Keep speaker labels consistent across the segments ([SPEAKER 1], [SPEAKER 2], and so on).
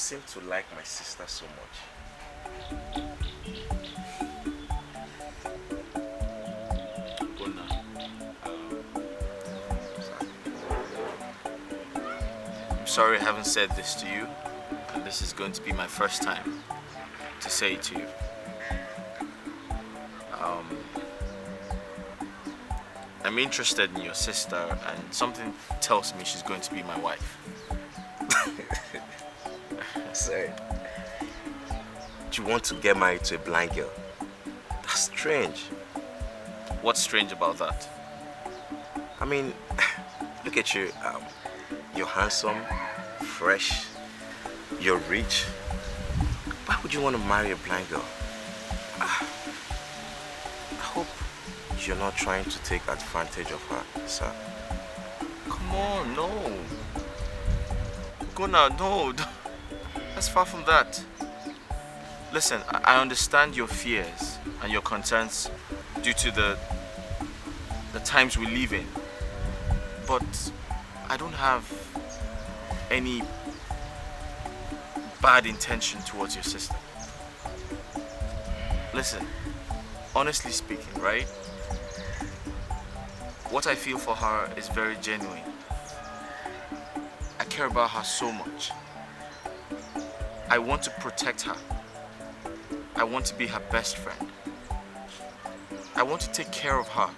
[SPEAKER 1] seem to like my sister so much.
[SPEAKER 2] I'm sorry I haven't said this to you, and this is going to be my first time to say it to you. I'm interested in your sister, and something tells me she's going to be my wife.
[SPEAKER 1] Sorry. Do you want to get married to a blind girl? That's strange.
[SPEAKER 2] What's strange about that?
[SPEAKER 1] I mean, look at you. You're handsome, fresh, you're rich. Why would you want to marry a blind girl? I hope you're not trying to take advantage of her, sir.
[SPEAKER 2] Come on, no. Gona, no. That's far from that. Listen, I understand your fears and your concerns due to the times we live in. But I don't have any bad intention towards your sister. Listen, honestly speaking, right? What I feel for her is very genuine. I care about her so much. I want to protect her. I want to be her best friend. I want to take care of her.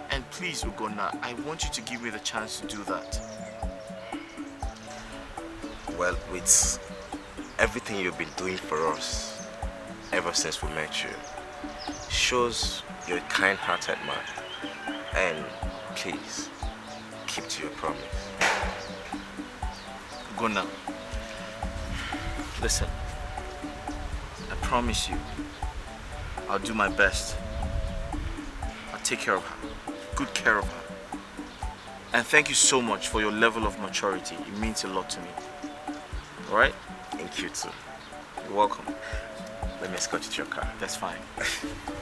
[SPEAKER 2] And please, Ugonna, I want you to give me the chance to do that.
[SPEAKER 1] Well, with everything you've been doing for us ever since we met you, shows you're a kind-hearted man. And please, keep to your promise.
[SPEAKER 2] Ugonna, listen, I promise you, I'll do my best. I'll take care of her, good care of her. And thank you so much for your level of maturity. It means a lot to me. Alright?
[SPEAKER 1] Thank you too.
[SPEAKER 2] You're welcome.
[SPEAKER 1] Let me escort you to your car.
[SPEAKER 2] That's fine.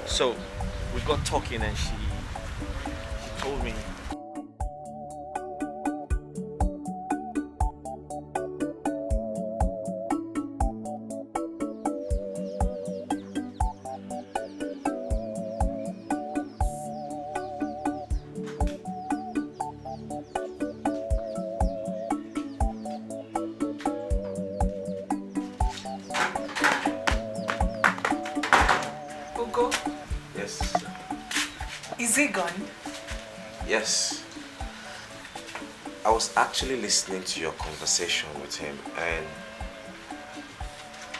[SPEAKER 2] So, we got talking and she told me.
[SPEAKER 3] Is he gone?
[SPEAKER 1] Yes. I was actually listening to your conversation with him, and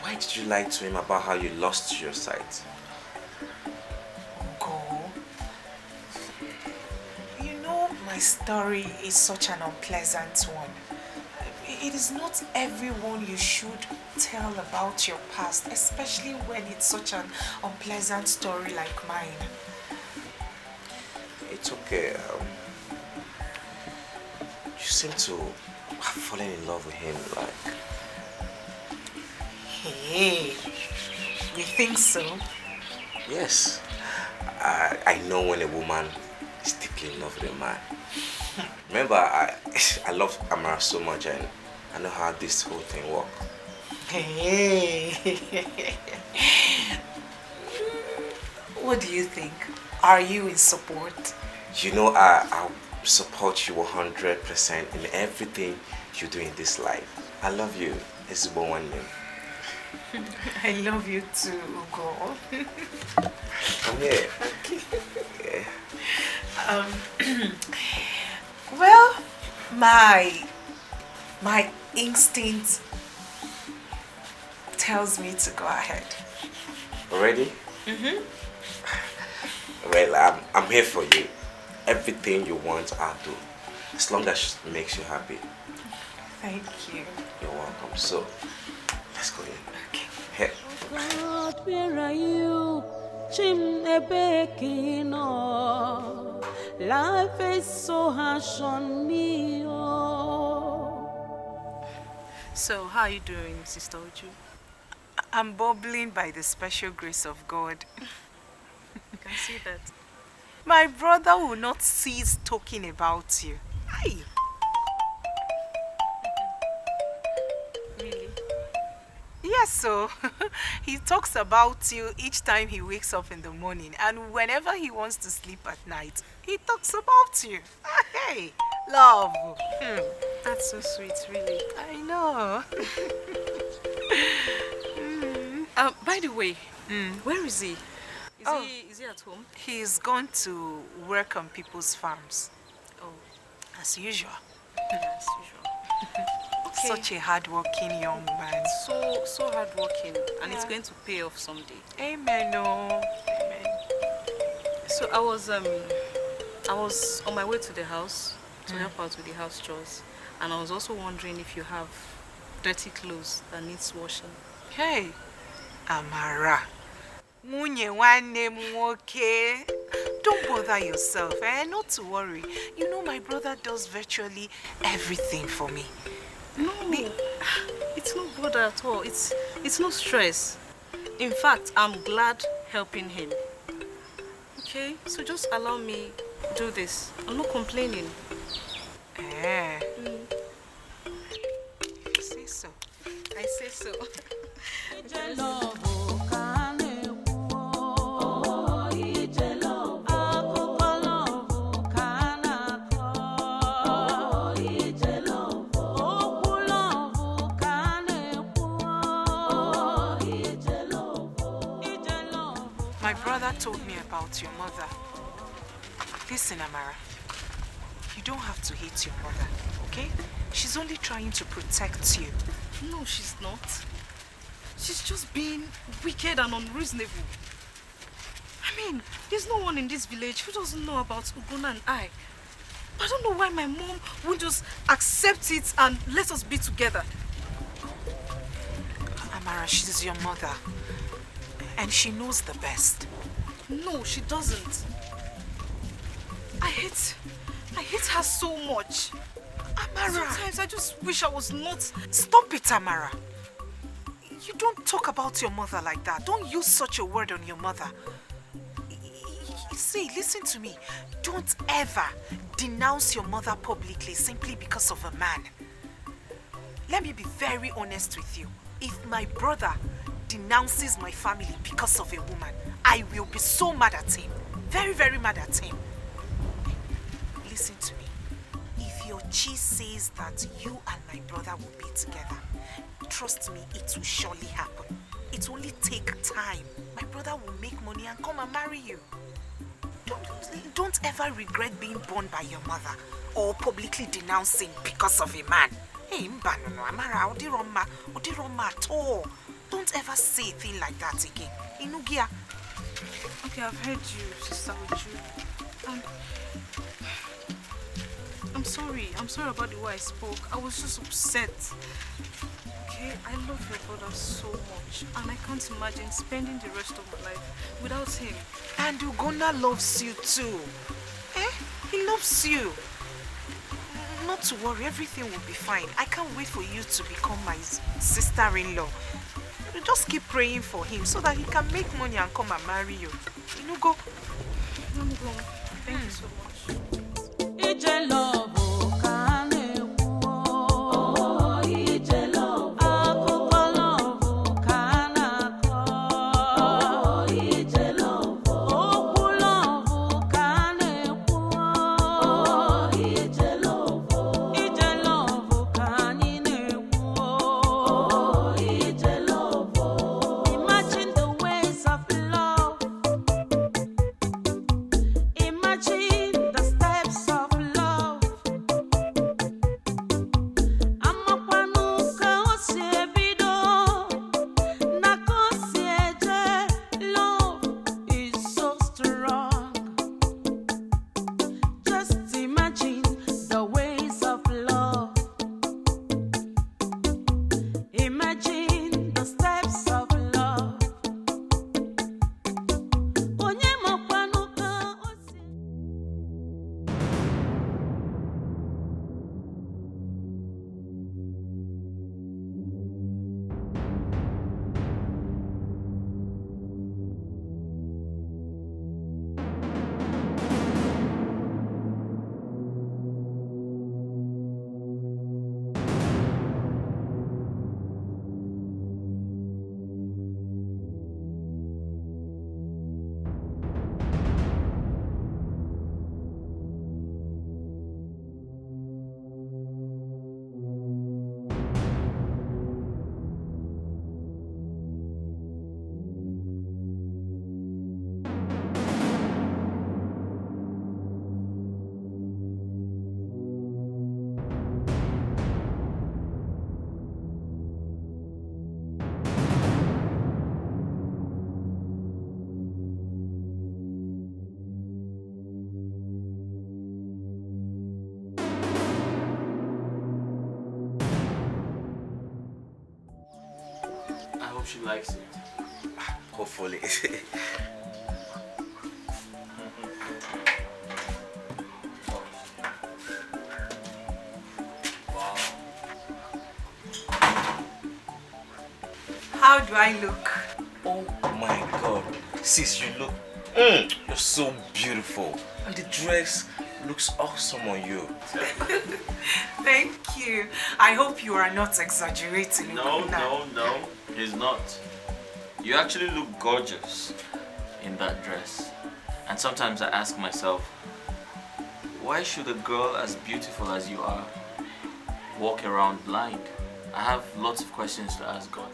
[SPEAKER 1] why did you lie to him about how you lost your sight?
[SPEAKER 3] Go. You know, my story is such an unpleasant one. It is not everyone you should tell about your past, especially when it's such an unpleasant story like mine.
[SPEAKER 1] It's okay. You seem to have fallen in love with him, like.
[SPEAKER 3] Hey, you think so?
[SPEAKER 1] Yes. I know when a woman is deeply in love with a man. Remember, I love Amara so much, and I know how this whole thing works.
[SPEAKER 3] Hey. What do you think? Are you in support?
[SPEAKER 1] You know, I'll support you 100% in everything you do in this life. I love you. This is one name.
[SPEAKER 3] I love you too, Ugo.
[SPEAKER 1] Come here.
[SPEAKER 3] Okay. Yeah. Well, my instinct tells me to go ahead.
[SPEAKER 1] Ready?
[SPEAKER 3] Mm-hmm.
[SPEAKER 1] Well, I'm here for you. Everything you want, I'll do. As long as it makes you happy.
[SPEAKER 3] Thank you.
[SPEAKER 1] You're welcome. So, let's go in.
[SPEAKER 3] Okay.
[SPEAKER 1] Here.
[SPEAKER 4] God, where are you? Chimnebekino. Life is so harsh on me. Oh.
[SPEAKER 5] So, how are you doing, Sister Uju?
[SPEAKER 3] I'm bubbling by the special grace of God.
[SPEAKER 5] I can see that.
[SPEAKER 3] My brother will not cease talking about you. Aye. Yes, so he talks about you each time he wakes up in the morning, and whenever he wants to sleep at night, he talks about you. Hey, love.
[SPEAKER 5] That's so sweet, really.
[SPEAKER 3] I know.
[SPEAKER 5] By the way, where is he? Is he at home?
[SPEAKER 3] He's gone to work on people's farms,
[SPEAKER 5] Oh,
[SPEAKER 3] as usual.
[SPEAKER 5] as usual. Okay.
[SPEAKER 3] Such a hardworking young man.
[SPEAKER 5] So hardworking, and it's
[SPEAKER 3] Yeah.
[SPEAKER 5] going to pay off someday.
[SPEAKER 3] Amen, oh. Amen.
[SPEAKER 5] So I was on my way to the house to help out with the house chores, and I was also wondering if you have dirty clothes that needs washing.
[SPEAKER 3] Hey, Amara. Munye nwanne m nwoke. Don't bother yourself, not to worry. You know my brother does virtually everything for me.
[SPEAKER 5] No, it's no bother at all. It's no stress. In fact, I'm glad helping him. Okay, so just allow me do this. I'm not complaining.
[SPEAKER 3] You say so.
[SPEAKER 5] I say so.
[SPEAKER 3] My brother told me about your mother. Listen, Amara. You don't have to hate your mother, okay? She's only trying to protect you.
[SPEAKER 5] No, she's not. She's just being wicked and unreasonable. I mean, there's no one in this village who doesn't know about Ugonna and I. I don't know why my mom won't just accept it and let us be together.
[SPEAKER 3] Amara, she's your mother. And she knows the best.
[SPEAKER 5] No, she doesn't. I hate her so much.
[SPEAKER 3] Amara!
[SPEAKER 5] Sometimes I just wish I was not...
[SPEAKER 3] Stop it, Amara. You don't talk about your mother like that. Don't use such a word on your mother. See, listen to me. Don't ever denounce your mother publicly simply because of a man. Let me be very honest with you. If my brother denounces my family because of a woman, I will be so mad at him. Very, very mad at him. Listen to me. If your chi says that you and my brother will be together, trust me, it will surely happen. It will only take time. My brother will make money and come and marry you. Don't ever regret being born by your mother or publicly denouncing because of a man. Hey, Mbanono, Amara, Odiroma at all. Don't ever say a thing like that again. Inugia.
[SPEAKER 5] Okay, I've heard you, Sister Uju. And I'm sorry about the way I spoke. I was just upset. Okay, I love your brother so much, and I can't imagine spending the rest of my life without him.
[SPEAKER 3] And Ugonna loves you too. He loves you. Not to worry, everything will be fine. I can't wait for you to become my sister-in-law. Just keep praying for him so that he can make money and come and marry you. You know, go.
[SPEAKER 5] I'm going. Thank you so much.
[SPEAKER 4] Imagine the steps of love.
[SPEAKER 2] hope she likes it.
[SPEAKER 1] Hopefully.
[SPEAKER 3] How do I look?
[SPEAKER 1] Oh my God. Sis, you look... you're so beautiful. And the dress looks awesome on you.
[SPEAKER 3] Thank you. I hope you are not exaggerating.
[SPEAKER 2] No,
[SPEAKER 3] Ugonna.
[SPEAKER 2] no, he's not. You actually look gorgeous in that dress. And sometimes I ask myself, why should a girl as beautiful as you are walk around blind? I have lots of questions to ask God.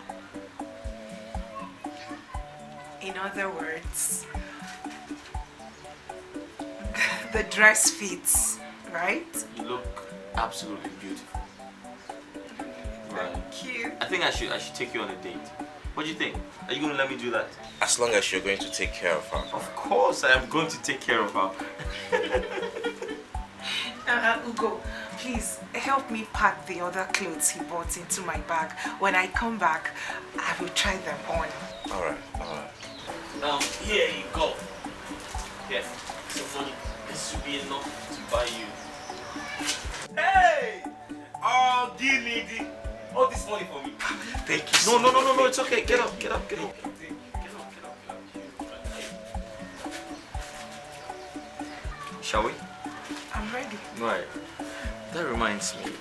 [SPEAKER 3] In other words, the dress fits, right?
[SPEAKER 2] You look absolutely beautiful. Right.
[SPEAKER 3] Thank you.
[SPEAKER 2] I think I should take you on a date. What do you think? Are you going to let me do that?
[SPEAKER 1] As long as you're going to take care of her.
[SPEAKER 2] Of course I am going to take care of her.
[SPEAKER 3] Ugo, please help me pack the other clothes he bought into my bag. When I come back, I will try them on.
[SPEAKER 1] Alright.
[SPEAKER 2] Now, here you go. Here, some money. This should be enough to buy you.
[SPEAKER 1] Hey! Oh, give me all this money for me. Thank you so much.
[SPEAKER 2] No, it's okay. Get up. Shall we?
[SPEAKER 3] I'm ready.
[SPEAKER 2] Right. That reminds me.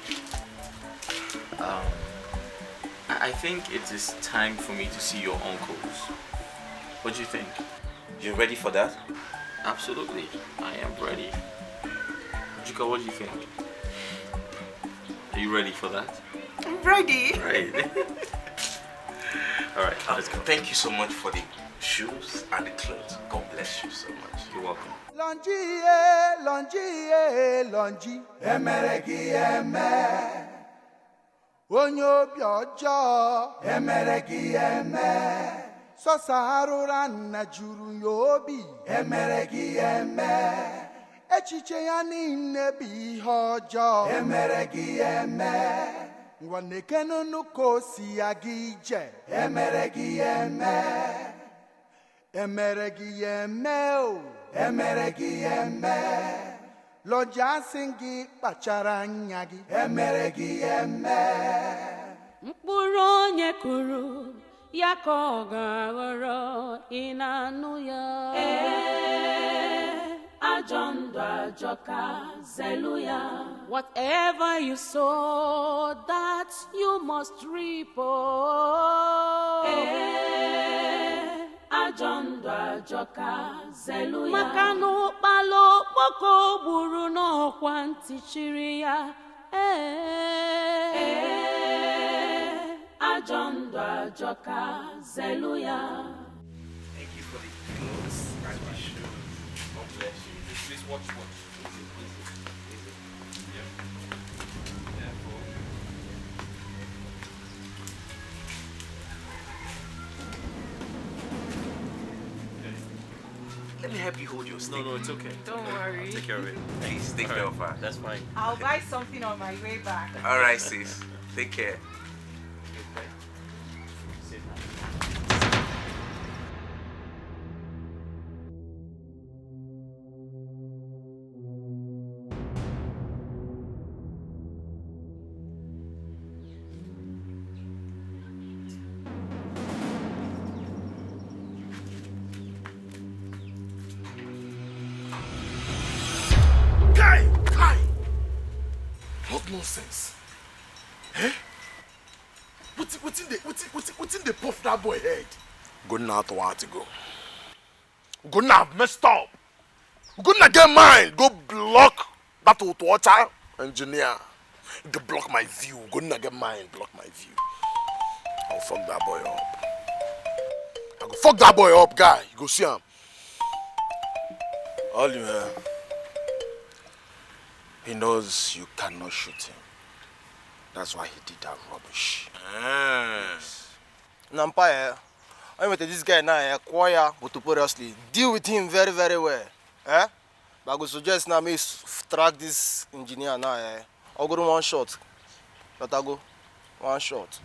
[SPEAKER 2] I think it is time for me to see your uncles. What do you think?
[SPEAKER 1] You ready for that?
[SPEAKER 2] Absolutely. I am ready. Juka, what do you think? Are you ready for that?
[SPEAKER 3] I'm ready.
[SPEAKER 2] Right. Alright, let's go.
[SPEAKER 1] Thank you so much for the shoes and the clothes. God bless you so much.
[SPEAKER 2] You're welcome.
[SPEAKER 6] Longi, emeregi eme. Onyo biojo, emeregi eme. Sosarura na juru yobi, emeregi eme. Echiche ya niile bụ ihe ọjọọ, emeregi eme. Ngwanekenu nuko si ya gị ije, emeregi eme. Emeregi eme o, emeregi eme. Lọja singi kpachara anya gị, emeregi eme.
[SPEAKER 4] Mkpụrụ onye kụrụ ya ka ọ ga-aghọrọ, ị na-anụ ya? Ajọ ndụ ajọka, zelu ya. Whatever you sow, that you must reap. Ajọ ndụ ajọka, zelu ya. Maka na ụkpala okpoko gburu n'ọkwa ntị chiri ya. Ajọ ndụ ajọka, zelu ya.
[SPEAKER 1] Thank you for the clothes and the shoes. God bless you.
[SPEAKER 2] Please watch. Easy. Yeah.
[SPEAKER 1] Let me help you hold your stick.
[SPEAKER 2] No, it's okay.
[SPEAKER 3] Don't worry.
[SPEAKER 2] Take care of it.
[SPEAKER 1] Please take care of her.
[SPEAKER 2] That's fine.
[SPEAKER 3] I'll buy something on my way back.
[SPEAKER 1] Alright, sis. Take care. Guy! What nonsense? Eh? What's in the puff that boy head?
[SPEAKER 6] Good now to want to go. Good now, messed up. Good now, get mine. Go block that water engineer. You block my view. Good now, get mine. Block my view. I'll fuck that boy up. I go fuck that boy up, guy. You go see him. All you have. He knows you cannot shoot him. That's why he did that rubbish.
[SPEAKER 7] Nampire, I met this guy now, quiet but notoriously. Deal with him very, very well. But I would suggest now me track this engineer now. I'll go to one shot. Let I go. One shot.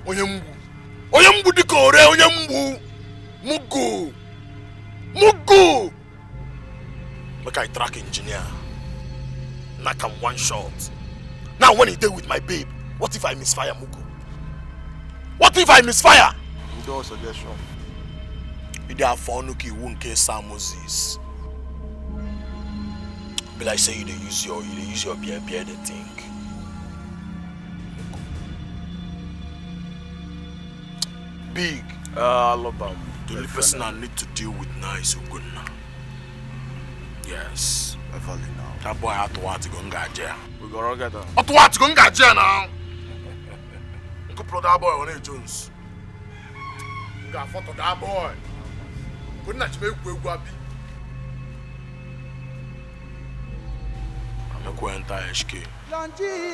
[SPEAKER 6] Oyembu dikore, oyembu. Mugu. Make I track engineer. Knock him one shot. Now when he deal with my babe, what if I misfire Mugu? What if I misfire?
[SPEAKER 7] No suggestion.
[SPEAKER 6] Ide afonuki wunke Moses. Be like say you use your beer the thing. Big.
[SPEAKER 7] Alabama.
[SPEAKER 6] The only person I need to deal with now is Ugonna. Yes.
[SPEAKER 7] Early now.
[SPEAKER 6] That boy had to want to go and get jail.
[SPEAKER 7] We go get that.
[SPEAKER 6] What to want to go and get jail now? Go plug that boy on Jones. You got photo that boy. Couldn't that make we go be? I'm going to HK.
[SPEAKER 8] Longi,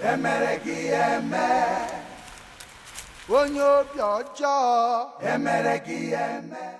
[SPEAKER 8] emeregi eme. Onyo biojo, emeregi eme.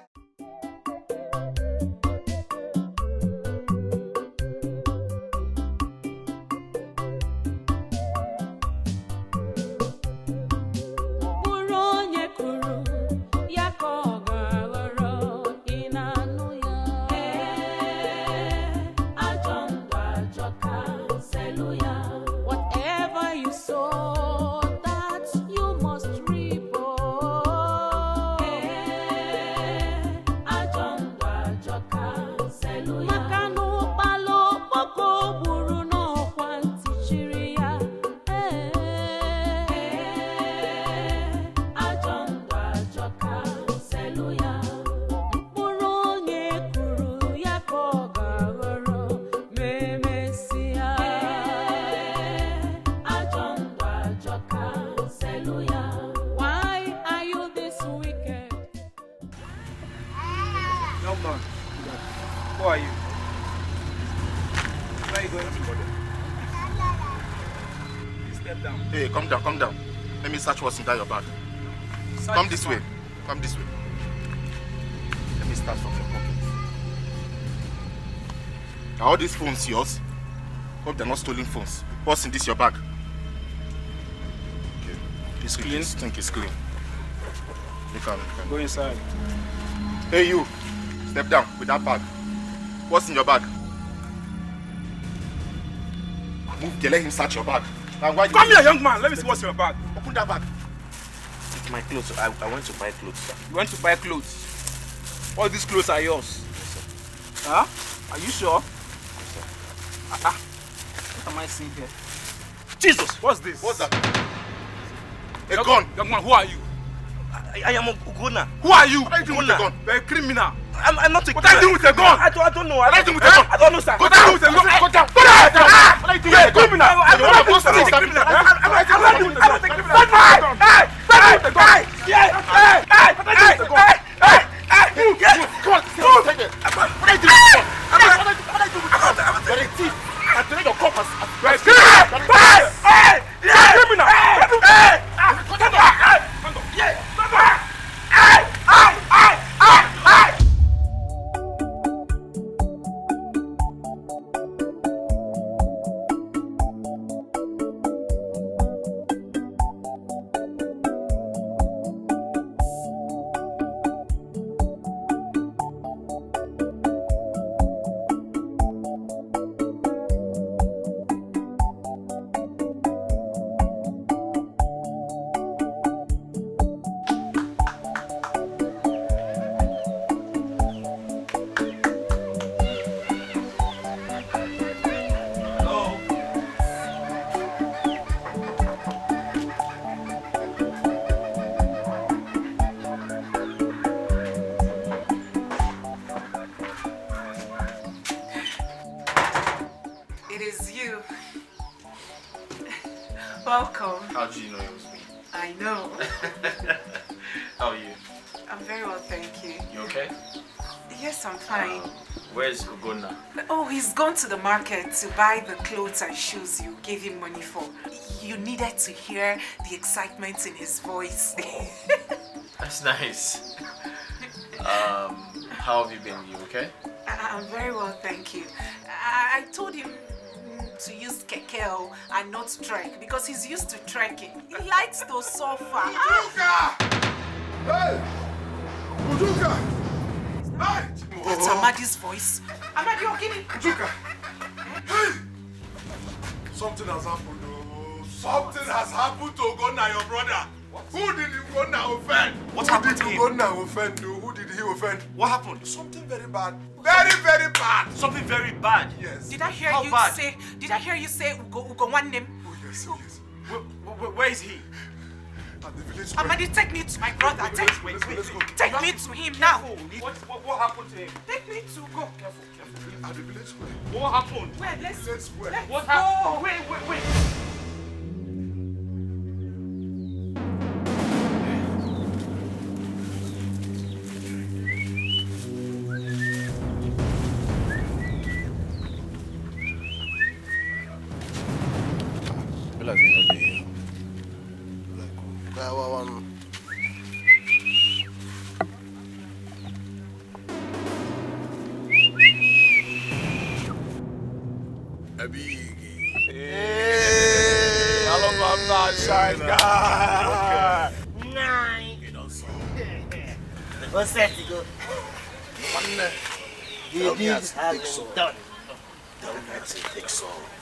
[SPEAKER 9] Who are you? Where are you going to? Please step down.
[SPEAKER 6] Hey, come down. Let me search what's inside your bag. Come this way. Let me start from your pocket. Are all these phones yours? Hope they're not stolen phones. What's in this your bag? Okay. It's clean? I think it's clean. You can.
[SPEAKER 9] Go inside.
[SPEAKER 6] Hey you, step down with that bag. What's in your bag? Move there, let him search your bag. Now, why
[SPEAKER 9] Come here, young man. Let me see what's in your bag.
[SPEAKER 6] Open that bag.
[SPEAKER 1] It's my clothes. I went to buy clothes, sir.
[SPEAKER 9] You went to buy clothes. All these clothes are yours.
[SPEAKER 1] Yes, sir.
[SPEAKER 9] Huh? Are you sure?
[SPEAKER 1] Yes, sir.
[SPEAKER 9] What am I seeing here? Jesus, what's this?
[SPEAKER 6] What's that? A
[SPEAKER 9] young,
[SPEAKER 6] gun.
[SPEAKER 9] Young man, who are you?
[SPEAKER 1] I am Ugonna.
[SPEAKER 9] Who are you?
[SPEAKER 6] What are you doing with a gun?
[SPEAKER 9] You're a criminal.
[SPEAKER 1] I'm not a
[SPEAKER 9] What are you doing with a gun?
[SPEAKER 1] I don't know.
[SPEAKER 6] What are you doing with a gun?
[SPEAKER 1] I don't know, sir.
[SPEAKER 9] What are you doing with a gun?
[SPEAKER 6] Go down.
[SPEAKER 9] What are you doing with a criminal?
[SPEAKER 1] I'm not a criminal. I'm not a criminal.
[SPEAKER 6] Come on, take it. What are you doing? You're a thief. I'm telling your compass.
[SPEAKER 9] You're a criminal.
[SPEAKER 3] Welcome.
[SPEAKER 2] How do you know it was me?
[SPEAKER 3] I know.
[SPEAKER 2] How are you?
[SPEAKER 3] I'm very well, thank you.
[SPEAKER 2] You okay?
[SPEAKER 3] Yes, I'm fine.
[SPEAKER 2] Where's Ugonna?
[SPEAKER 3] Oh, he's gone to the market to buy the clothes and shoes you gave him money for. You needed to hear the excitement in his voice.
[SPEAKER 2] That's nice. How have you been? You okay?
[SPEAKER 3] I'm very well, thank you. I told him to use keke and not trek because he's used to trekking. He likes to suffer.
[SPEAKER 6] Hey! Ujuka! Hey!
[SPEAKER 3] That's Amadi's voice. Amadi, okay?
[SPEAKER 6] Ujuka! Hey! Something has happened. Oh. Something has happened to Ugonna, your brother. What? Who did Ugonna offend?
[SPEAKER 2] What happened to him?
[SPEAKER 6] Who did Ugonna offend? Who did he offend?
[SPEAKER 2] What happened?
[SPEAKER 6] Something very bad. Very, very bad.
[SPEAKER 2] Something very bad?
[SPEAKER 6] Yes.
[SPEAKER 3] Did I hear
[SPEAKER 2] How
[SPEAKER 3] you
[SPEAKER 2] bad?
[SPEAKER 3] say? Did I hear you say Ugo one name?
[SPEAKER 6] Oh yes, yes.
[SPEAKER 2] Where is he?
[SPEAKER 6] At the village square.
[SPEAKER 3] Amadi, take me to my brother.
[SPEAKER 6] Wait, let's go.
[SPEAKER 3] Take me to him now.
[SPEAKER 2] What happened to him?
[SPEAKER 3] Take me to go.
[SPEAKER 2] Careful.
[SPEAKER 6] At the village square.
[SPEAKER 2] What happened?
[SPEAKER 3] Wait, let's
[SPEAKER 6] Village square.
[SPEAKER 2] What
[SPEAKER 3] go.
[SPEAKER 2] happened? Wait.
[SPEAKER 10] What's that to go? The deed has been done.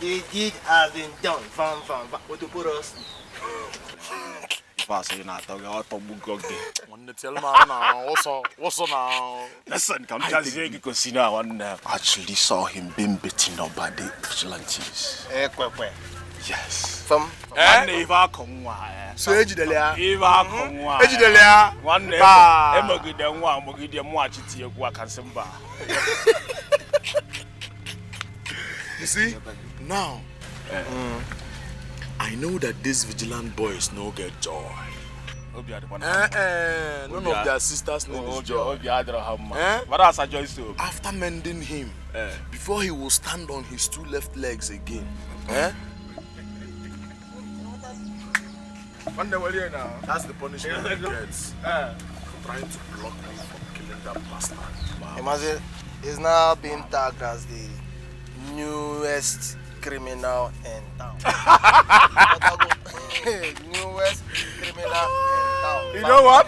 [SPEAKER 10] The deed has been done. Fam. What to put us?
[SPEAKER 9] If I say you're not talking, I'll talk about it.
[SPEAKER 6] Tell me now. What's up now?
[SPEAKER 9] Listen, come to the casino. I actually saw him being beaten up by the vigilantes. Yes.
[SPEAKER 7] Fam.
[SPEAKER 9] Neva come
[SPEAKER 6] So Ejidelia.
[SPEAKER 9] Eva come
[SPEAKER 6] Ejidelia.
[SPEAKER 9] One neighbor. Emogide one, Mogide Mwachiti, Guacansimba.
[SPEAKER 6] You see? Now, I know that these vigilant boys no get joy. None of their sisters need joy.
[SPEAKER 9] What else I joined to?
[SPEAKER 6] After mending him, before he will stand on his two left legs again. That's the punishment he gets. Trying to block me from killing that bastard.
[SPEAKER 7] Imagine, he's now being tagged as the newest criminal in town. Newest criminal in town.
[SPEAKER 6] You know what?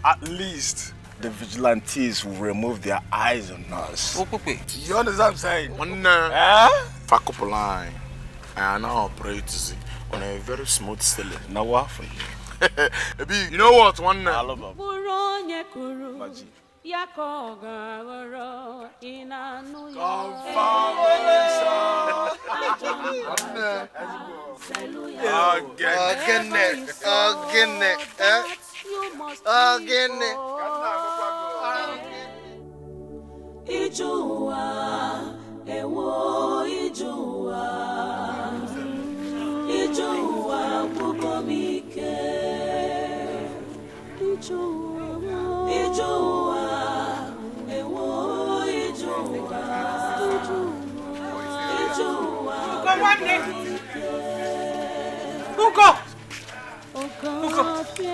[SPEAKER 9] At least the vigilantes will remove their eyes on us.
[SPEAKER 6] You understand what I'm saying? Fuck up a line. I now operate on a very smooth sailing.
[SPEAKER 9] Now what for you?
[SPEAKER 6] You know what?
[SPEAKER 9] I love him.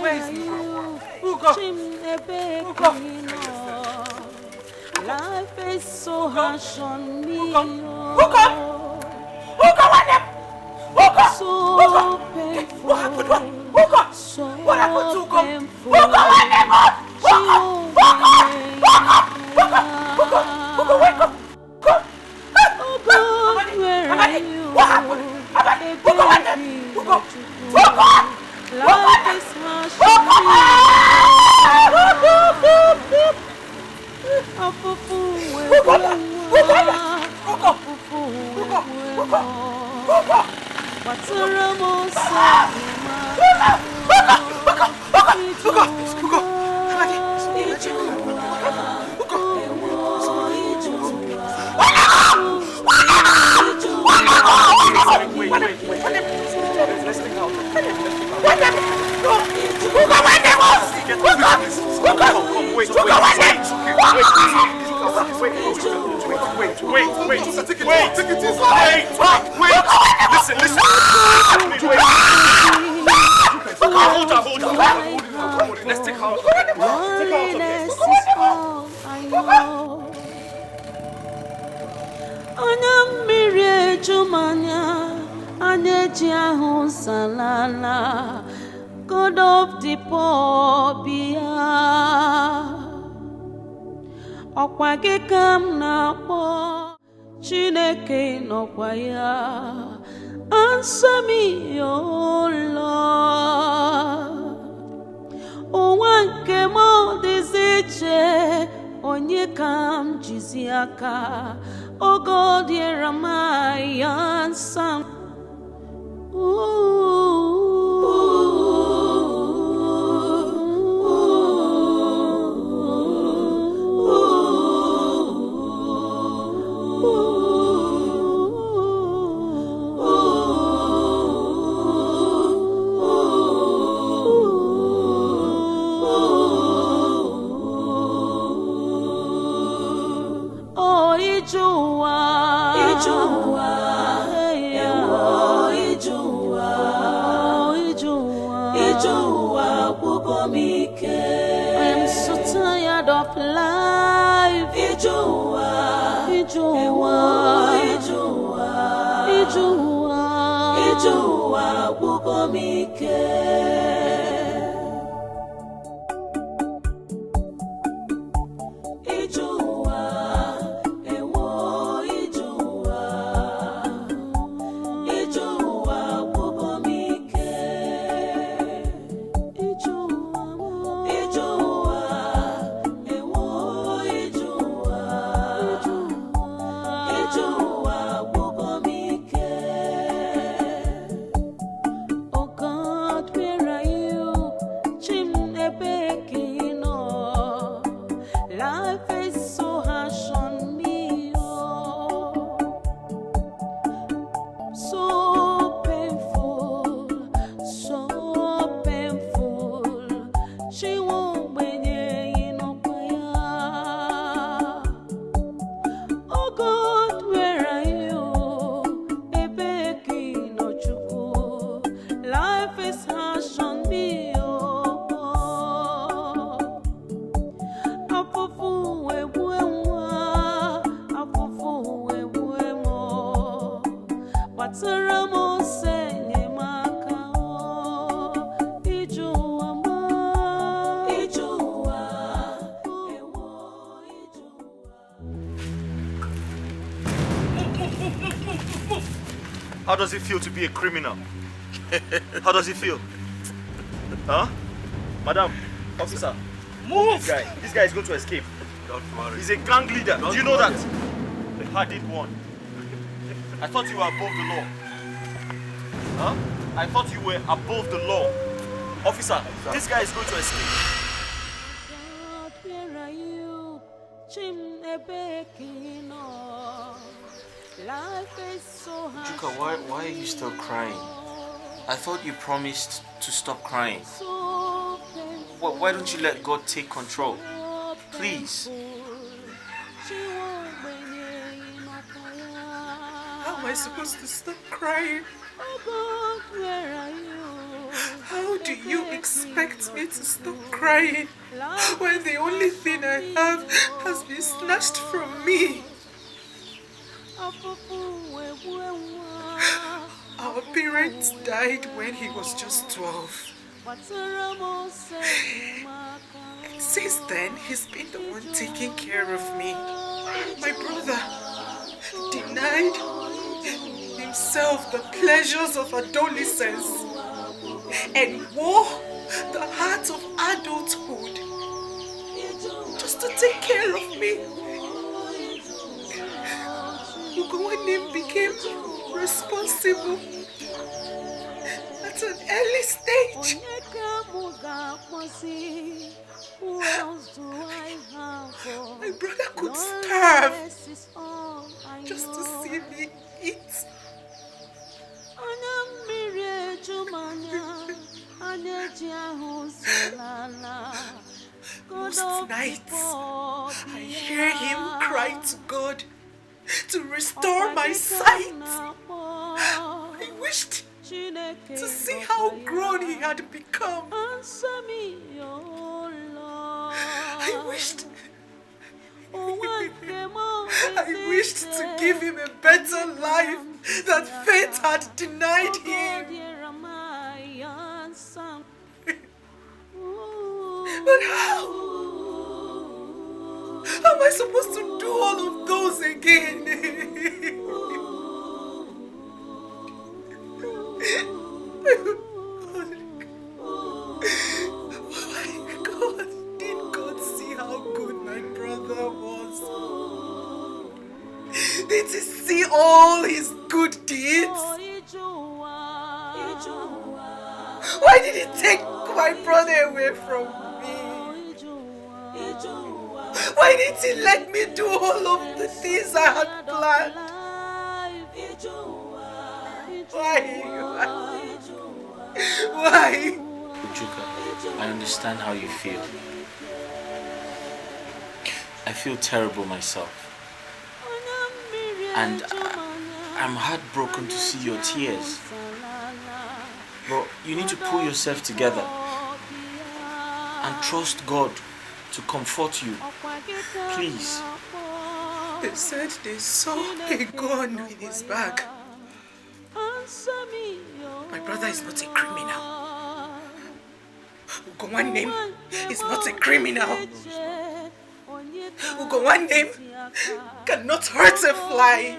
[SPEAKER 3] Where is Ugo?
[SPEAKER 4] Life is so harsh on me. So painful. So painful. Where are you? Life is harsh ejumanya aneji ahụ salala God of the poor bịa ọkwa gị ka m na-akpọ Chineke nọkwa ya answer me oh Lord ụwa nke m dịzi iche onye ka m jizi aka oh God hear my answer I'm so tired of life.
[SPEAKER 2] How does it feel to be a criminal? How does it feel? Huh? Madam, officer, move! This guy is going to escape.
[SPEAKER 1] Don't worry.
[SPEAKER 2] He's a gang leader. Do you know that? The hardened one. I thought you were above the law. Huh? I thought you were above the law. Officer, this guy is going to escape.
[SPEAKER 4] God, where are you? Life is so hard.
[SPEAKER 2] Chuka, why are you still crying? I thought you promised to stop crying. Why don't you let God take control? Please.
[SPEAKER 3] How am I supposed to stop crying? How do you expect me to stop crying when the only thing I have has been snatched from me? Our parents died when he was just 12. And since then, he's been the one taking care of me. My brother denied himself the pleasures of adolescence and wore the heart of adulthood just to take care of me. Ugowanim became responsible at an early stage. My brother could starve just to see me eat. Most nights, I hear him cry to God to restore my sight. I wished to see how grown he had become. I wished I wished to give him a better life that fate had denied him. But how? How am I supposed to do all of those again? My God, did God see how good my brother was? Did he see all his good deeds? Why did he take my brother away from me? Why did he let me do all of the things I had planned? Why?
[SPEAKER 2] Ujuka, I understand how you feel. I feel terrible myself. And I'm heartbroken to see your tears. But you need to pull yourself together and trust God to comfort you. Please.
[SPEAKER 3] They said they saw a gun in his bag. My brother is not a criminal. Ugo's name is not a criminal. Ugo's name cannot hurt a fly.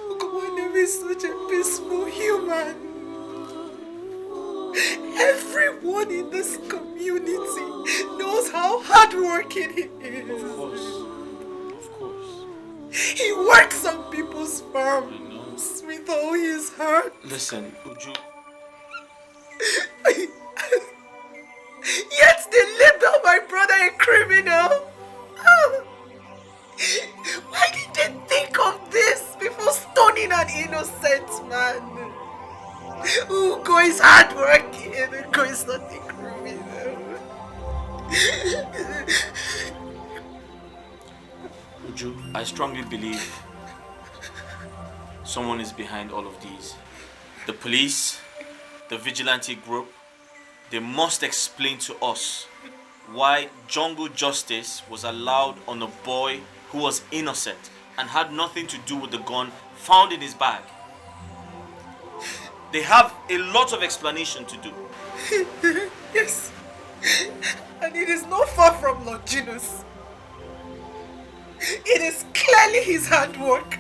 [SPEAKER 3] Ugo's name is such a peaceful human. Everyone in this community knows how hardworking he is.
[SPEAKER 2] Of course.
[SPEAKER 3] He works on people's farms with all his heart.
[SPEAKER 2] Listen, Uju.
[SPEAKER 3] Yet they label my brother a criminal. Why did they think of this before stoning an innocent man? Ugo is hardworking and Ugo is not a criminal.
[SPEAKER 2] Uju, I strongly believe someone is behind all of these. The police, the vigilante group, they must explain to us why jungle justice was allowed on a boy who was innocent and had nothing to do with the gun found in his bag. They have a lot of explanation to do.
[SPEAKER 3] Yes, and it is not far from Longinus. It is clearly his handwork.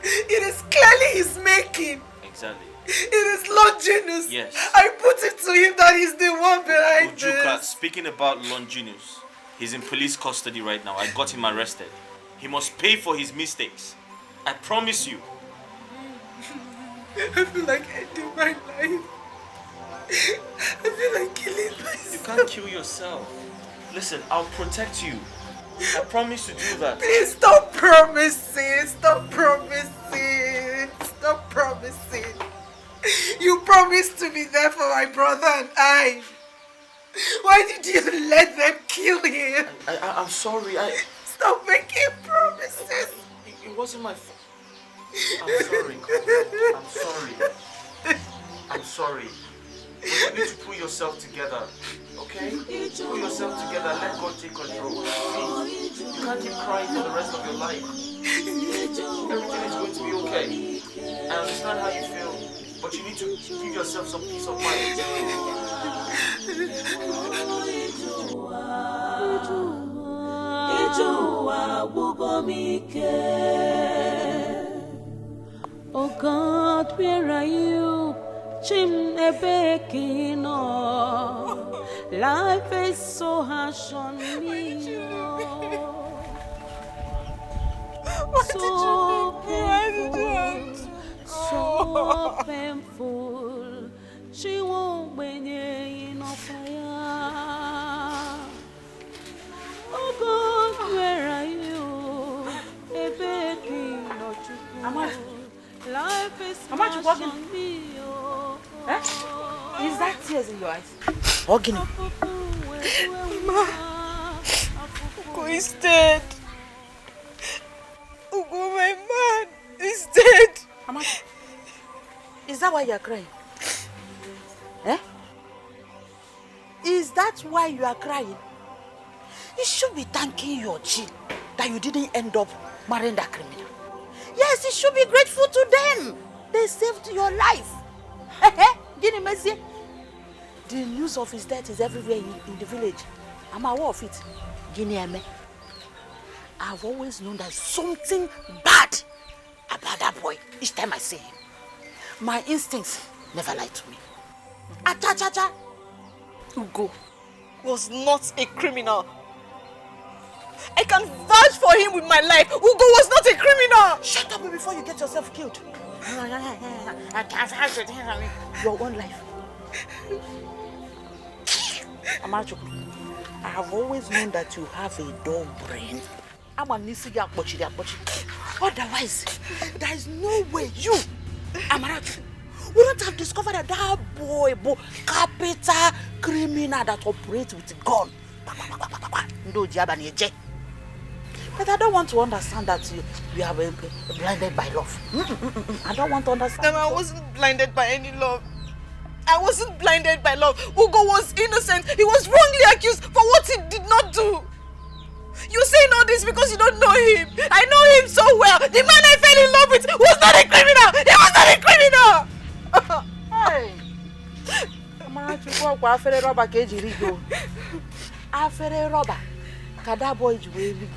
[SPEAKER 3] It is clearly his making.
[SPEAKER 2] Exactly.
[SPEAKER 3] It is Longinus.
[SPEAKER 2] Yes.
[SPEAKER 3] I put it to him that he's the one behind
[SPEAKER 2] Ujuka,
[SPEAKER 3] this.
[SPEAKER 2] speaking about Longinus, he's in police custody right now. I got him arrested. He must pay for his mistakes. I promise you.
[SPEAKER 3] I feel like ending my life. I feel like killing myself.
[SPEAKER 2] You can't kill yourself. Listen, I'll protect you. I promise to do that.
[SPEAKER 3] Please stop promising. Stop promising. Stop promising. You promised to be there for my brother and I. Why did you let them kill him?
[SPEAKER 2] I'm sorry.
[SPEAKER 3] Stop making promises.
[SPEAKER 2] It wasn't my fault. I'm sorry. I'm sorry. I'm sorry. But you need to pull yourself together. Okay? Pull yourself together and let God take control. Please. You can't keep crying for the rest of your life. Everything is going to be okay. I understand how you feel, but you need to give yourself some peace of mind.
[SPEAKER 4] Oh God, where are you? Chimnebekino. Life is so harsh on me. So painful. She won't win in a fire. Oh God, where are you?
[SPEAKER 5] Amara.
[SPEAKER 4] Life is
[SPEAKER 5] Amara,
[SPEAKER 4] harsh on me.
[SPEAKER 5] Eh? Is that tears in your eyes?
[SPEAKER 3] Hugging him. Ma, Ugo is dead. Ugo, my man, is dead.
[SPEAKER 5] Amara, is that why you are crying? Eh? Is that why you are crying?
[SPEAKER 11] You should be thanking your G that you didn't end up marrying that criminal. Yes, you should be grateful to them. They saved your life. The news of his death is everywhere in the village. I'm aware of it. Guinea, I've always known there's something bad about that boy each time I see him. My instincts never lie to me. Acha.
[SPEAKER 5] Ugo was not a criminal. I can vouch for him with my life. Ugo was not a criminal.
[SPEAKER 11] Shut up before you get yourself killed. I can vouch for your own life. Amara, I have always known that you have a dull brain. Otherwise, there is no way you, Amara, wouldn't have discovered that boy, capital criminal that operates with a gun. But I don't want to understand that you are blinded by love. I don't want to understand.
[SPEAKER 5] No, I wasn't blinded by any love. I wasn't blinded by love. Ugo was innocent. He was wrongly accused for what he did not do. You're saying all this because you don't know him. I know him so well. The man I fell in love with was not a criminal. He was not a criminal.
[SPEAKER 11] Hey, Amara, you walk with afere rubber cage rigo. Afere rubber, kada boy jewelry.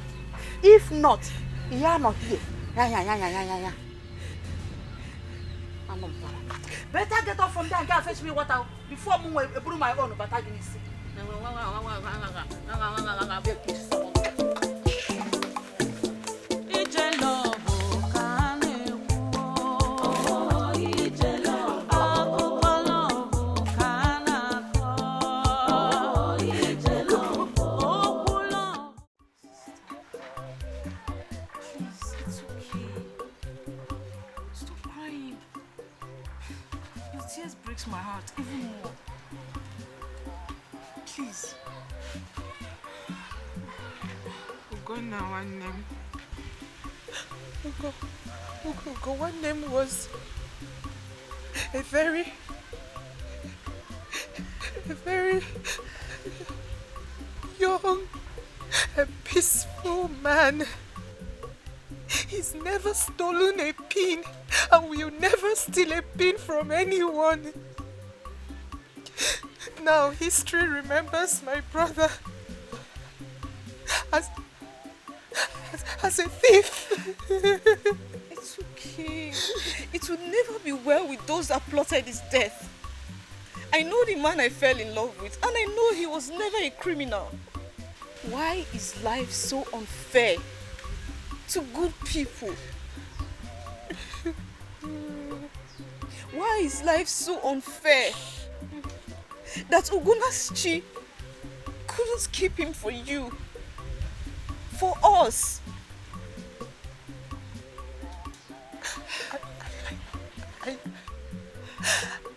[SPEAKER 11] If not, he are not here. Yeah. Better get off from there and go fetch me water before I brew my own. But I didn't see.
[SPEAKER 5] Breaks my heart even more. Please.
[SPEAKER 3] Ugo now one name. Ugo one name was a very young and peaceful man. He's never stolen a pin and will never steal a pin from anyone. Now history remembers my brother as a thief.
[SPEAKER 5] It's okay. It will never be well with those that plotted his death. I know the man I fell in love with, and I know he was never a criminal. Why is life so unfair to good people? Why is life so unfair that Uguna's Chi couldn't keep him for you, for us?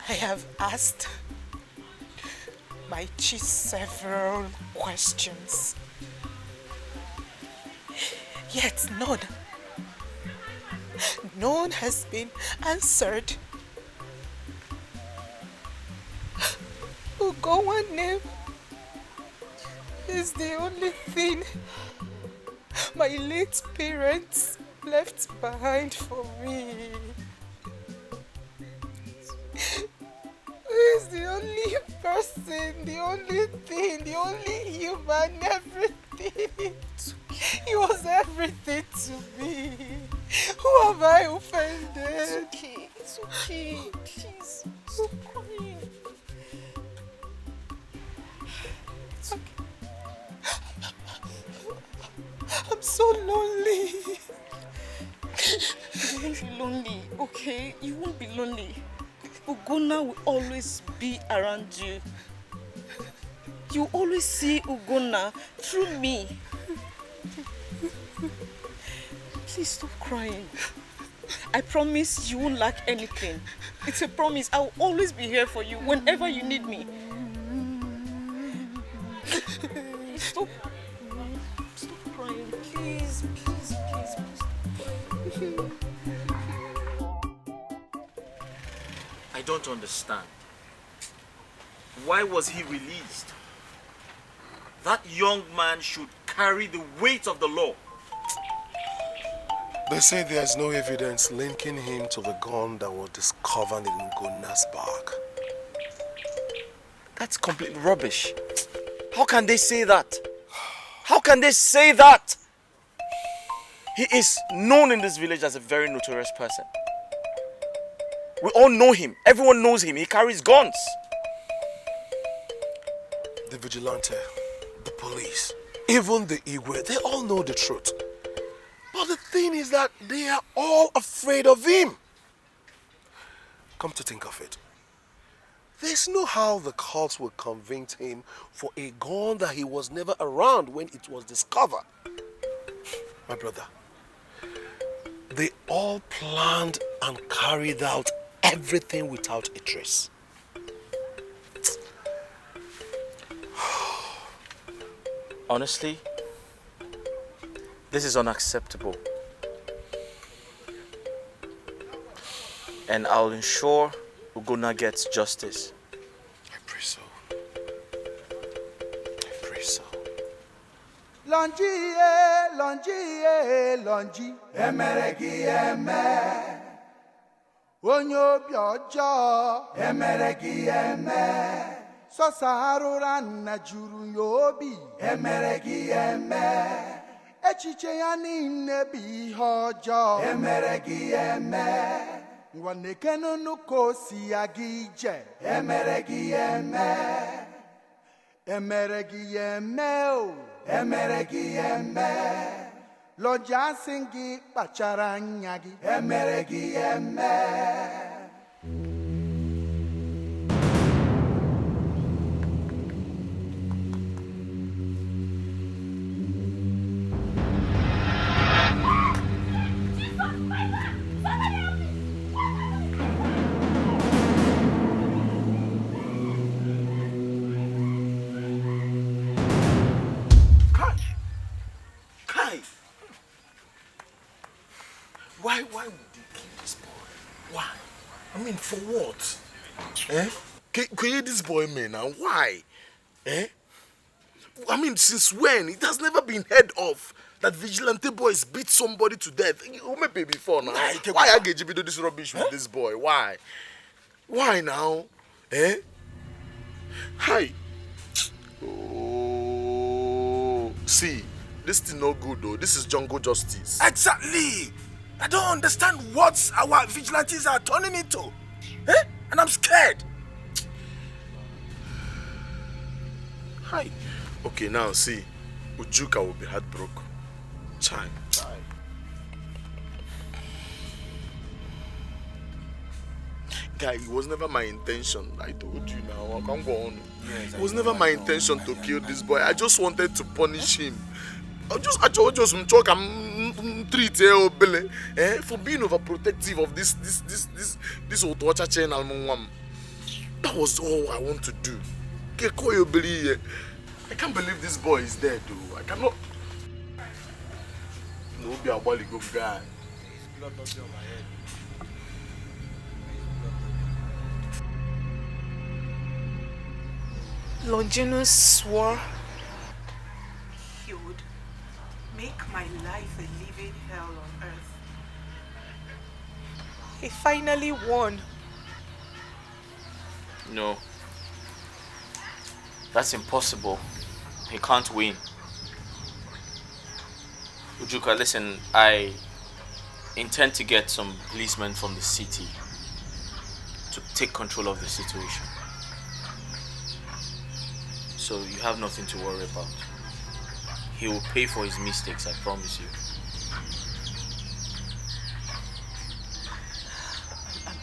[SPEAKER 3] I have asked my Chi several questions, yet none has been answered. Ugo one name is the only thing my late parents left behind for me. He's the only person, the only thing, the only human, everything. He was everything to me. Who have I offended?
[SPEAKER 5] It's okay. Please, stop crying. It's okay.
[SPEAKER 3] I'm so lonely.
[SPEAKER 5] You won't be lonely, okay? You won't be lonely. Ugonna will always be around you. You always see Ugonna through me. Please stop crying. I promise you won't lack anything. It's a promise. I will always be here for you whenever you need me. Stop crying. Please stop crying.
[SPEAKER 2] I don't understand. Why was he released? that young man should carry the weight of the law.
[SPEAKER 6] They say there's no evidence linking him to the gun that was discovered in Ugona's bag.
[SPEAKER 2] That's complete rubbish. How can they say that? How can they say that? He is known in this village as a very notorious person. We all know him. Everyone knows him. He carries guns.
[SPEAKER 6] The vigilante, the police, even the Igwe, they all know the truth. But the thing is that they are all afraid of him. Come to think of it, there's no how the courts will convict him for a gun that he was never around when it was discovered. My brother, they all planned and carried out everything without a trace.
[SPEAKER 2] Honestly, this is unacceptable. And I'll ensure Ugona gets justice.
[SPEAKER 6] I pray so. I pray so.
[SPEAKER 8] Longi, longi, emeregi eme. Onyo biojo, emeregi eme. Sosa na juru yobi, emeregi eme. Echiche ya niile bụ ihe ọjọọ, emeregi eme. Nwaneke nuko si ya gị ije, emeregi eme. Emeregi eme o, emeregi eme. Lọja sị gị kpachara anya gị, emeregi eme.
[SPEAKER 6] Why would they kill this boy? Why? I mean, for what? Eh? Can this boy man now? Why? Eh? I mean, since when? It has never been heard of that vigilante boys beat somebody to death. Who may be before now? Why I get you do this rubbish with this boy? Why? Why now? Eh? Hi. Oh, see, this thing no good though. This is jungle justice.
[SPEAKER 9] Exactly. I don't understand what our vigilantes are turning into. Eh? And I'm scared.
[SPEAKER 6] Hi. Okay, now see, Ujuka will be heartbroken. Chai. Guy, it was never my intention. I told you now. I can't go on. Yes, it was never my intention to kill this boy. I just wanted to punish him. I just talk treat for being overprotective of this old torture chain. That was all I want to do. I can't believe this boy is dead, though. I cannot. No, be a bally good guy.
[SPEAKER 7] Blood not on my head.
[SPEAKER 3] Longinus swore he would make my life a living hell on earth. He finally won.
[SPEAKER 2] No. That's impossible. He can't win. Ujuka, listen, I intend to get some policemen from the city to take control of the situation. So you have nothing to worry about. He will pay for his mistakes, I promise you.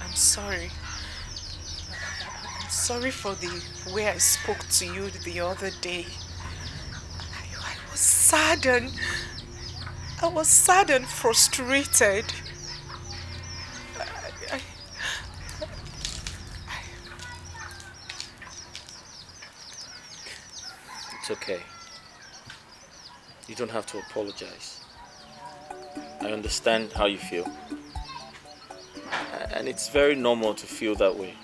[SPEAKER 3] I'm sorry. I'm sorry for the way I spoke to you the other day. I was saddened. I was sad and frustrated.
[SPEAKER 2] It's okay. You don't have to apologize. I understand how you feel. And it's very normal to feel that way.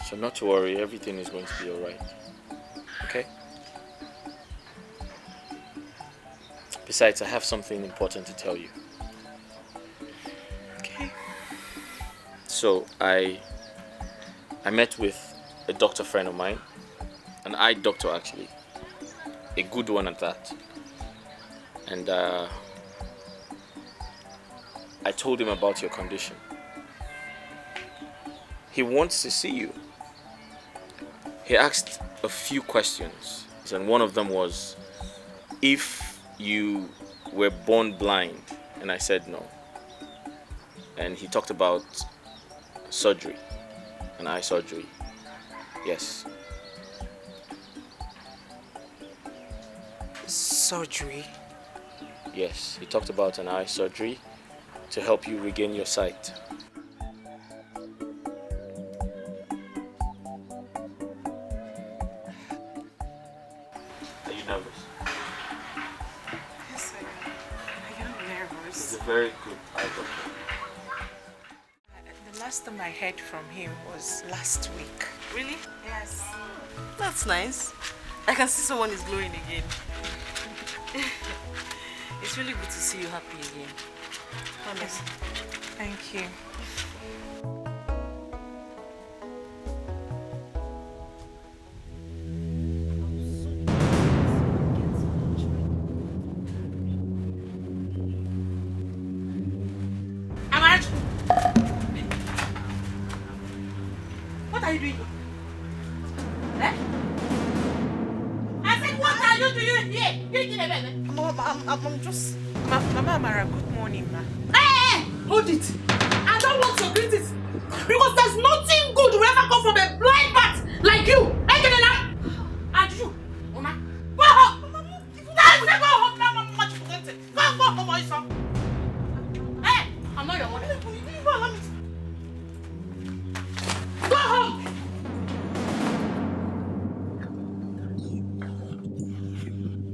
[SPEAKER 2] So not to worry, everything is going to be alright. okay? Besides, I have something important to tell you.
[SPEAKER 3] Okay.
[SPEAKER 2] So, I met with a doctor friend of mine, an eye doctor actually, a good one at that. And I told him about your condition. He wants to see you. He asked a few questions, and one of them was if you were born blind, and I said no. And he talked about surgery, an eye surgery. Yes.
[SPEAKER 3] Surgery?
[SPEAKER 2] Yes, he talked about an eye surgery to help you regain your sight. Are you nervous?
[SPEAKER 3] Yes, I am nervous.
[SPEAKER 2] He's a very good eye doctor.
[SPEAKER 3] The last time I heard from him was last week.
[SPEAKER 5] Really?
[SPEAKER 3] Yes.
[SPEAKER 5] That's nice. I can see someone is glowing again. It's really good to see you happy again. Honestly.
[SPEAKER 3] Thank you.
[SPEAKER 11] Amara! What are you doing? Eh? I said, what are you doing here?
[SPEAKER 5] I'm just...
[SPEAKER 3] Mama Amara, good morning, ma.
[SPEAKER 11] Hey! Hold it! I don't want your greetings. Because there's nothing good will ever come from a blind bat like you. Hey, get it now! And you, Mama. Go home! Go home now, Mama. Go home, my son. Hey! I'm not your mother. Go home!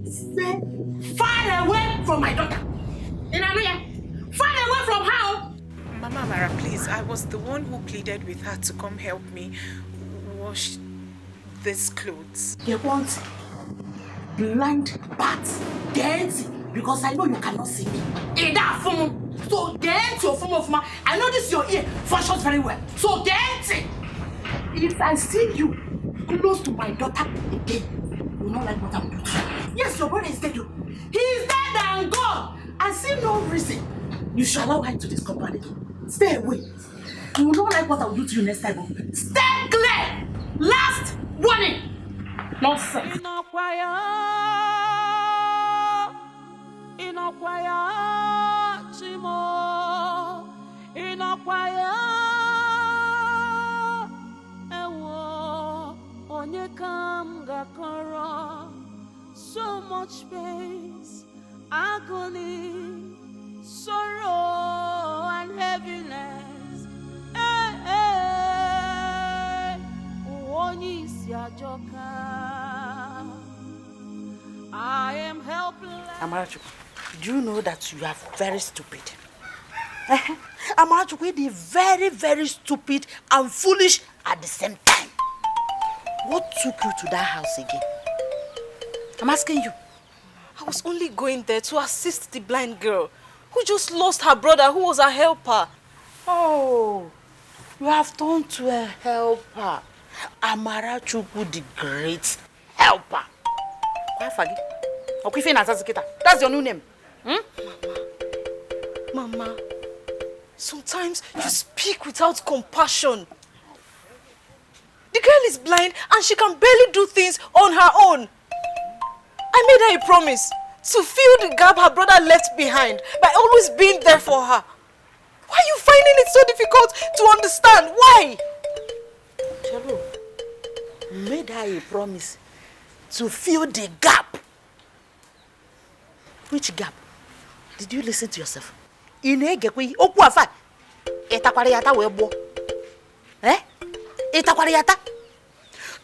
[SPEAKER 11] Stay far away from my daughter. Far away from her.
[SPEAKER 3] Mama Amara, please, I was the one who pleaded with her to come help me wash these clothes.
[SPEAKER 11] They want blind bats. Because I know you cannot see me. In that form. So get your form of man. I know this your ear functions very well. So get it. If I see you close to my daughter again, you will not like what I will do to you. Yes, your brother is dead. He is dead and gone. I see no reason you should allow her into this company. Stay away. You will not like what I will do to you next time. Stay clear. Last warning. Nonsense.
[SPEAKER 4] So much pain, agony, sorrow and heaviness. I am helpless.
[SPEAKER 11] Amara, do you know that you are very stupid? Amara, you are very, very stupid and foolish at the same time. What took you to that house again? I'm asking you.
[SPEAKER 5] I was only going there to assist the blind girl who just lost her brother who was her helper.
[SPEAKER 11] Oh, you have turned to a helper. Amara Chukwu, the great helper. That's your new name.
[SPEAKER 5] Mama, sometimes you speak without compassion. The girl is blind and she can barely do things on her own. I made her a promise to fill the gap her brother left behind by always being there for her. Why are you finding it so difficult to understand? Why?
[SPEAKER 11] Chelo, made her a promise to fill the gap. Which gap? Did you listen to yourself?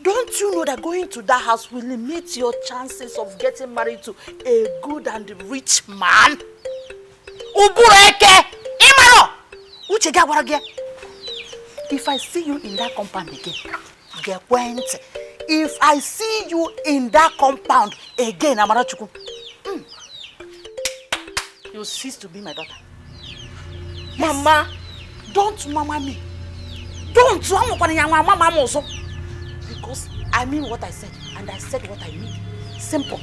[SPEAKER 11] Don't you know that going to that house will limit your chances of getting married to a good and rich man? If I see you in that compound again, if I see you in that compound again, Amara Chuku, you cease to be my daughter. Yes. Mama, don't mama me. Don't mama also. Because I mean what I said, and I said what I mean. Simple.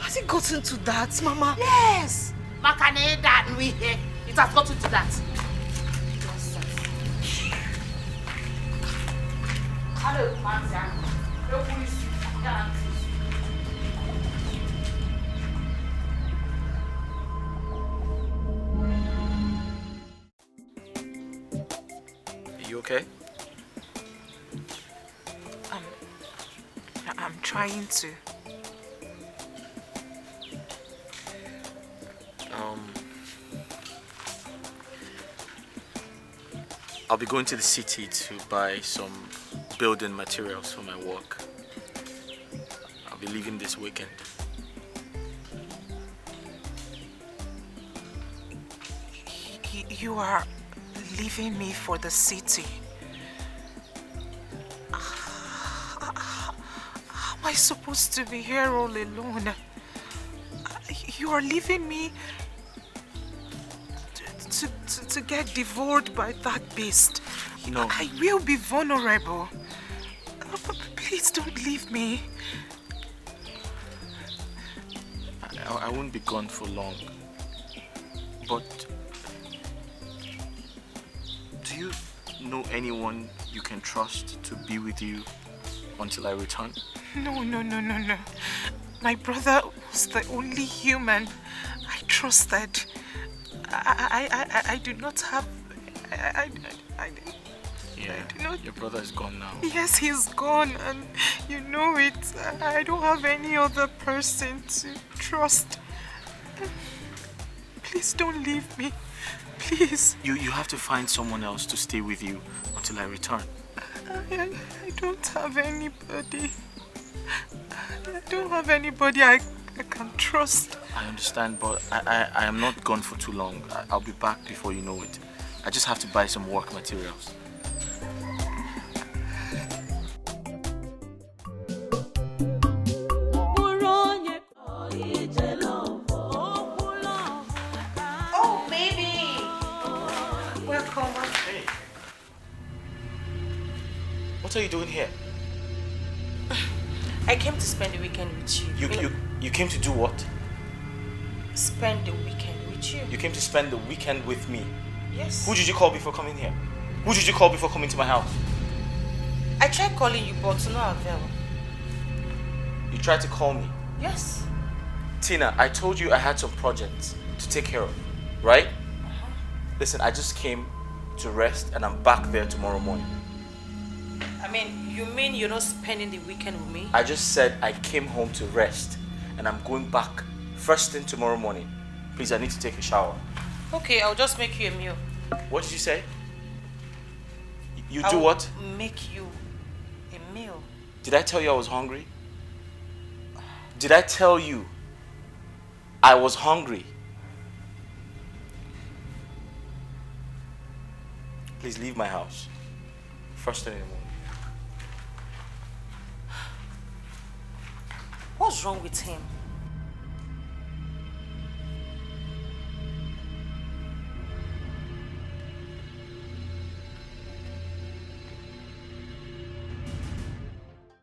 [SPEAKER 5] Has it gotten to that, Mama?
[SPEAKER 11] Yes. It has gotten to that. Hello,
[SPEAKER 2] Are you okay?
[SPEAKER 3] I'm trying to.
[SPEAKER 2] I'll be going to the city to buy some building materials for my work. I'll be leaving this weekend.
[SPEAKER 3] You are leaving me for the city. How am I supposed to be here all alone? You are leaving me to get devoured by that beast.
[SPEAKER 2] No.
[SPEAKER 3] I will be vulnerable. Please don't leave me.
[SPEAKER 2] I won't be gone for long. But do you know anyone you can trust to be with you until I return?
[SPEAKER 3] No. My brother was the only human I trusted. I do not have...
[SPEAKER 2] Your brother is gone now.
[SPEAKER 3] Yes, he's gone, and you know it. I don't have any other person to trust. Please don't leave me. Please.
[SPEAKER 2] You have to find someone else to stay with you until I return.
[SPEAKER 3] I don't have anybody. I don't have anybody I can trust.
[SPEAKER 2] I understand, but I am not gone for too long. I'll be back before you know it. I just have to buy some work materials.
[SPEAKER 3] Oh, baby! Welcome.
[SPEAKER 2] Hey. What are you doing here?
[SPEAKER 3] I came to spend the weekend with you.
[SPEAKER 2] You came to do what?
[SPEAKER 3] Spend the weekend with you.
[SPEAKER 2] You came to spend the weekend with me?
[SPEAKER 3] Yes.
[SPEAKER 2] Who did you call before coming here? Who did you call before coming to my house?
[SPEAKER 3] I tried calling you, but to no avail.
[SPEAKER 2] You tried to call me?
[SPEAKER 3] Yes.
[SPEAKER 2] Tina, I told you I had some projects to take care of, right? Listen, I just came to rest and I'm back there tomorrow morning.
[SPEAKER 3] I mean, you mean you're not spending the weekend with me?
[SPEAKER 2] I just said I came home to rest and I'm going back first thing tomorrow morning. Please, I need to take a shower.
[SPEAKER 3] Okay, I'll just make you a meal.
[SPEAKER 2] What did you say? You do what?
[SPEAKER 3] Make you a meal.
[SPEAKER 2] Did I tell you I was hungry? Did I tell you I was hungry? Please leave my house. First thing in the morning.
[SPEAKER 3] What's wrong with him?